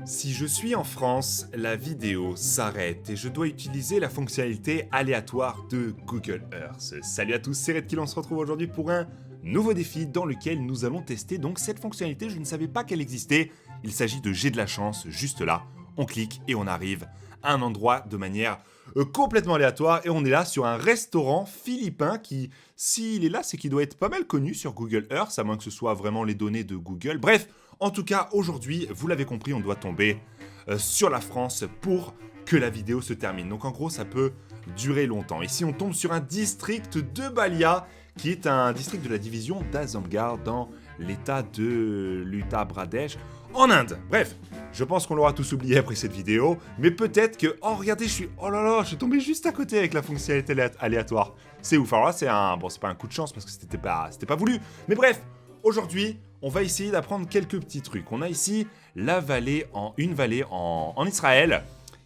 Si je suis en France, la vidéo s'arrête et je dois utiliser la fonctionnalité aléatoire de Google Earth. Salut à tous, c'est Redkill, on se retrouve aujourd'hui pour un nouveau défi dans lequel nous allons tester donc cette fonctionnalité, je ne savais pas qu'elle existait. Il s'agit de J'ai de la chance, juste là, on clique et on arrive à un endroit de manière complètement aléatoire et on est là sur un restaurant philippin qui, s'il est là, c'est qu'il doit être pas mal connu sur Google Earth, à moins que ce soit vraiment les données de Google. Bref, en tout cas, aujourd'hui, vous l'avez compris, on doit tomber sur la France pour que la vidéo se termine. Donc en gros, ça peut durer longtemps. Ici, on tombe sur un district de Balia, qui est un district de la division d'Azamgarh dans l'état de l'Uttar Pradesh en Inde. Bref, je pense qu'on l'aura tous oublié après cette vidéo, mais peut-être que... Oh, regardez, je suis tombé juste à côté avec la fonctionnalité aléatoire. C'est ouf. Alors là, c'est un... Bon, c'est pas un coup de chance parce que c'était pas voulu. Mais bref, aujourd'hui, on va essayer d'apprendre quelques petits trucs. On a ici une vallée en Israël,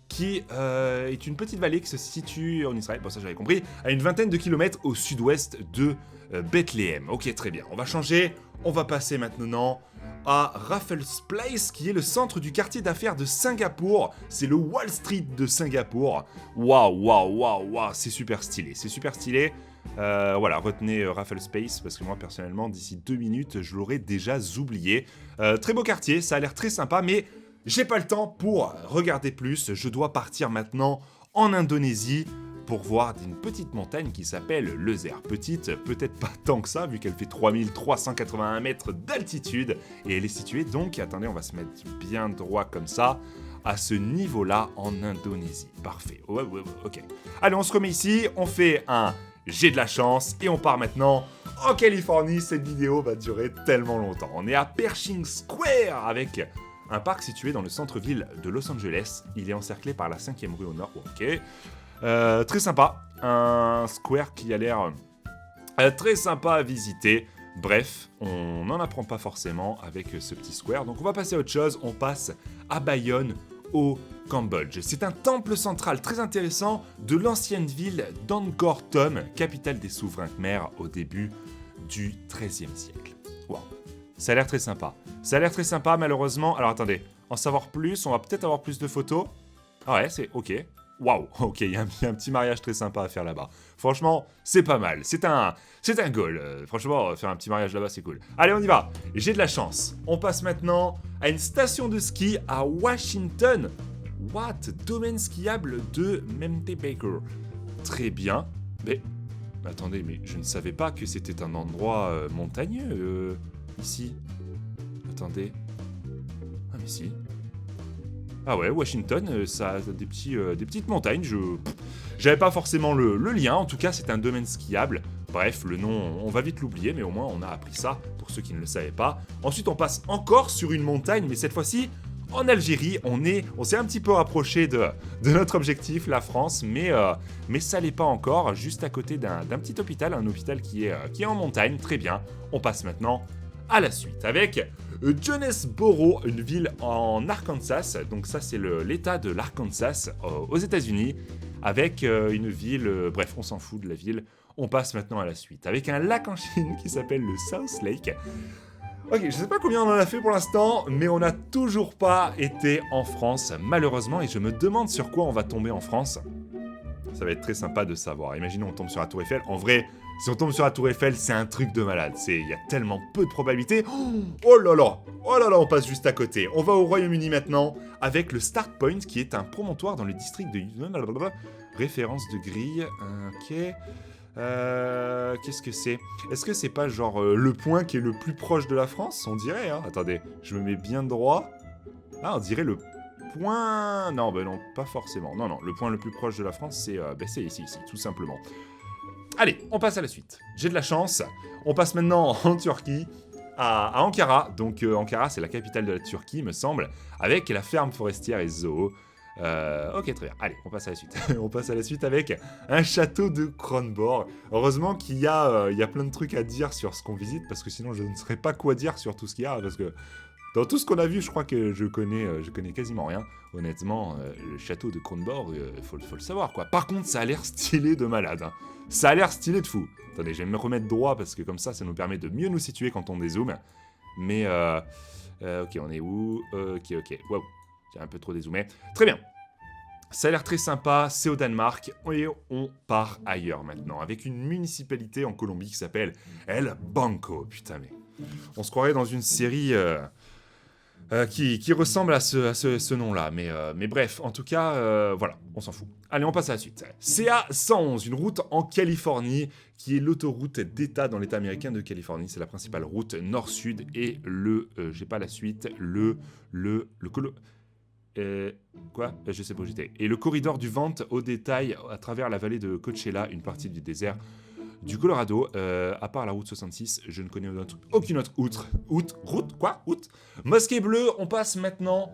qui est une petite vallée qui se situe en Israël, bon ça j'avais compris, à une vingtaine de kilomètres au sud-ouest de Bethléem. Ok, très bien, on va changer, on va passer maintenant à Raffles Place, qui est le centre du quartier d'affaires de Singapour. C'est le Wall Street de Singapour. Waouh, c'est super stylé, voilà, retenez Raffles Place, parce que moi personnellement, d'ici 2 minutes, je l'aurais déjà oublié. Très beau quartier, ça a l'air très sympa, mais j'ai pas le temps pour regarder plus. Je dois partir maintenant en Indonésie pour voir une petite montagne qui s'appelle le Zer. Petite, peut-être pas tant que ça, vu qu'elle fait 3381 mètres d'altitude. Et elle est située donc, attendez, on va se mettre bien droit comme ça, à ce niveau-là en Indonésie. Parfait, ouais, ok. Allez, on se remet ici, on fait un J'ai de la chance et on part maintenant en Californie. Cette vidéo va durer tellement longtemps. On est à Pershing Square avec un parc situé dans le centre-ville de Los Angeles. Il est encerclé par la 5e rue au nord. Ok. Très sympa. Un square qui a l'air très sympa à visiter. Bref, on n'en apprend pas forcément avec ce petit square. Donc on va passer à autre chose. On passe à Bayonne, au Cambodge. C'est un temple central très intéressant de l'ancienne ville d'Angkor Thom, capitale des souverains khmers au début du XIIIe siècle. Waouh. Ça a l'air très sympa. Malheureusement. Alors attendez, en savoir plus, on va peut-être avoir plus de photos. Ah ouais, c'est ok. Waouh, ok, il y a un petit mariage très sympa à faire là-bas. Franchement, c'est pas mal. C'est un goal. Franchement, faire un petit mariage là-bas, c'est cool. Allez, on y va. J'ai de la chance. On passe maintenant à une station de ski à Washington. What? Domaine skiable de Mt. Baker. Très bien. Mais attendez, mais je ne savais pas que c'était un endroit montagneux ici. Attendez. Ah mais si. Ah ouais, Washington, ça a des petites montagnes. J'avais pas forcément le lien. En tout cas, c'est un domaine skiable. Bref, le nom, on va vite l'oublier, mais au moins on a appris ça pour ceux qui ne le savaient pas. Ensuite, on passe encore sur une montagne, mais cette fois-ci en Algérie. On s'est un petit peu rapproché de notre objectif, la France, mais ça l'est pas encore. Juste à côté d'un petit hôpital, un hôpital qui est en montagne. Très bien. On passe maintenant à la suite avec Jonesboro, une ville en Arkansas. Donc ça, c'est l'état de l'Arkansas aux États-Unis, avec une ville. Bref, on s'en fout de la ville. On passe maintenant à la suite avec un lac en Chine qui s'appelle le South Lake. Ok, je sais pas combien on en a fait pour l'instant, mais on n'a toujours pas été en France, malheureusement, et je me demande sur quoi on va tomber en France. Ça va être très sympa de savoir. Imaginons on tombe sur la Tour Eiffel. En vrai, si on tombe sur la Tour Eiffel, c'est un truc de malade. Il y a tellement peu de probabilités. Oh là là, on passe juste à côté. On va au Royaume-Uni maintenant avec le Start Point, qui est un promontoire dans le district de... Référence de grille. Ok. Qu'est-ce que c'est? Est-ce que c'est pas genre le point qui est le plus proche de la France? On dirait, hein. Attendez, je me mets bien droit. Ah, on dirait le point... Non, ben non, pas forcément. Non, le point le plus proche de la France, c'est ici, tout simplement. Allez, on passe à la suite. J'ai de la chance. On passe maintenant en Turquie, à Ankara. Donc Ankara, c'est la capitale de la Turquie, me semble, avec la ferme forestière et zoo. Ok, très bien. Allez, on passe à la suite. On passe à la suite avec un château de Kronborg. Heureusement qu'il y a plein de trucs à dire sur ce qu'on visite, parce que sinon je ne saurais pas quoi dire sur tout ce qu'il y a, parce que dans tout ce qu'on a vu, je crois que je connais quasiment rien. Honnêtement, le château de Kronborg, faut le savoir, quoi. Par contre, ça a l'air stylé de malade. Hein. Ça a l'air stylé de fou. Attendez, je vais me remettre droit, parce que comme ça nous permet de mieux nous situer quand on dézoome. Mais, ok, on est où? Ok. Wow. J'ai un peu trop dézoomé. Très bien. Ça a l'air très sympa, c'est au Danemark, et on part ailleurs maintenant, avec une municipalité en Colombie qui s'appelle El Banco. Putain, mais on se croirait dans une série qui ressemble à ce nom-là. Mais bref, en tout cas, voilà, on s'en fout. Allez, on passe à la suite. CA 111, une route en Californie, qui est l'autoroute d'État dans l'État américain de Californie. C'est la principale route nord-sud, et j'ai pas la suite, quoi? Je sais pas où j'étais. Et le corridor du Vente au détail à travers la vallée de Coachella, une partie du désert du Colorado. À part la route 66, je ne connais aucune autre route. Mosquée Bleue, on passe maintenant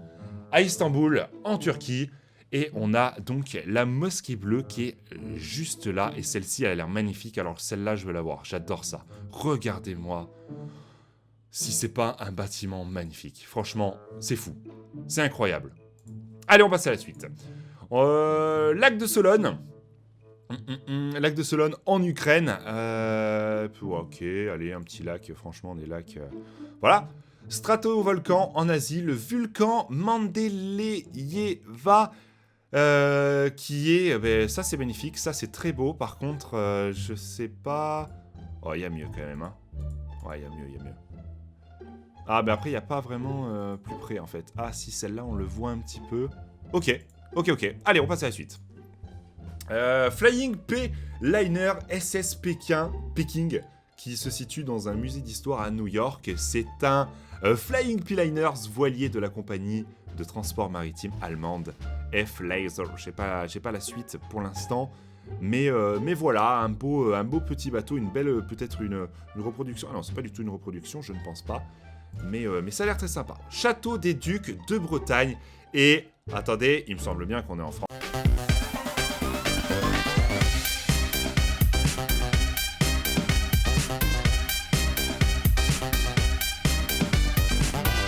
à Istanbul, en Turquie. Et on a donc la Mosquée Bleue qui est juste là. Et celle-ci, elle a l'air magnifique. Alors celle-là, je veux la voir. J'adore ça. Regardez-moi. Si c'est pas un bâtiment magnifique. Franchement, c'est fou. C'est incroyable. Allez, on passe à la suite. Lac de Solone. Lac de Solone en Ukraine. Ok, allez, un petit lac. Franchement, des lacs... Voilà. Stratovolcan en Asie. Le volcan Mendeleyeva. Qui est... ça, c'est magnifique. Ça, c'est très beau. Par contre, je sais pas... Oh, il y a mieux quand même. Hein. Ouais, il y a mieux. Ah, mais après, il n'y a pas vraiment plus près, en fait. Ah, si, celle-là, on le voit un petit peu. Ok. Allez, on passe à la suite. Flying P Liner SS Peking, qui se situe dans un musée d'histoire à New York. C'est un Flying P Liners voilier de la compagnie de transport maritime allemande F-Laser. J'ai pas la suite pour l'instant. Mais voilà, un beau petit bateau, une belle, peut-être une reproduction. Ah non, c'est pas du tout une reproduction, je ne pense pas. Mais ça a l'air très sympa. Château des Ducs de Bretagne. Et, attendez, il me semble bien qu'on est en France.